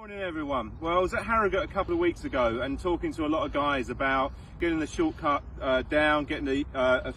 Morning everyone. Well, I was at Harrogate a couple of weeks ago and talking to a lot of guys about getting the shortcut down, getting the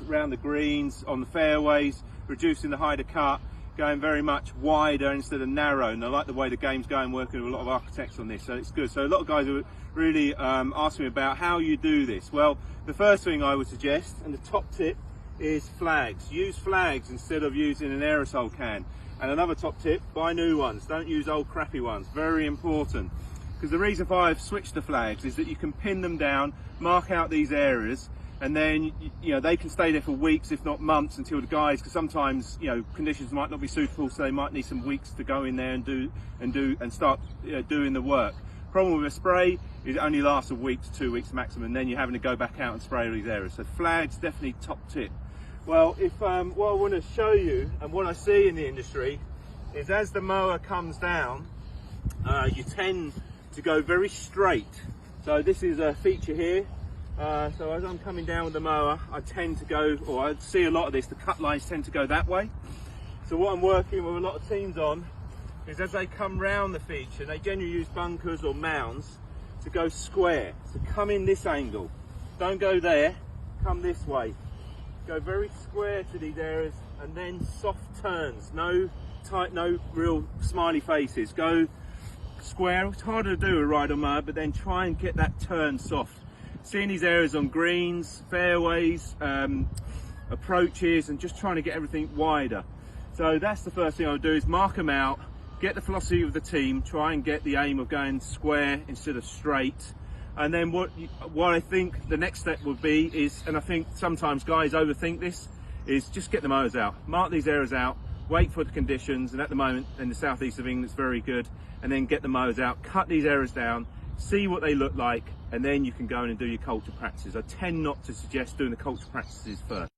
around the greens, on the fairways, reducing the height of cut, going very much wider instead of narrow. And I like the way the game's going, working with a lot of architects on this, so it's good. So a lot of guys are really asking me about how you do this. Well, the first thing I would suggest, and the top tip, is flags. Use flags instead of using an aerosol can. And another top tip, buy new ones. Don't use old crappy ones. Very important. Because the reason why I've switched to flags is that you can pin them down, mark out these areas, and then they can stay there for weeks, if not months, until the guys, because sometimes conditions might not be suitable, so they might need some weeks to go in there and start doing the work. Problem with a spray is it only lasts a week to 2 weeks maximum, and then you're having to go back out and spray all these areas. So flags definitely top tip. Well, what I want to show you and what I see in the industry is as the mower comes down, you tend to go very straight. So this is a feature here. So as I'm coming down with the mower, I tend to go, or I see a lot of this, the cut lines tend to go that way. So what I'm working with a lot of teams on is as they come round the feature, they generally use bunkers or mounds to go square. So come in this angle, don't go there, come this way. Go very square to these areas and then soft turns, no tight, no real smiley faces. Go square. It's harder to do a ride on mower, but then try and get that turn soft. Seeing these areas on greens, fairways, approaches, and just trying to get everything wider. So that's the first thing I would do, is mark them out, get the philosophy of the team, try and get the aim of going square instead of straight. And then what I think the next step would be is, and I think sometimes guys overthink this, is just get the mowers out, mark these areas out, wait for the conditions, and at the moment in the southeast of England it's very good, and then get the mowers out, cut these areas down, see what they look like, and then you can go in and do your culture practices. I tend not to suggest doing the culture practices first.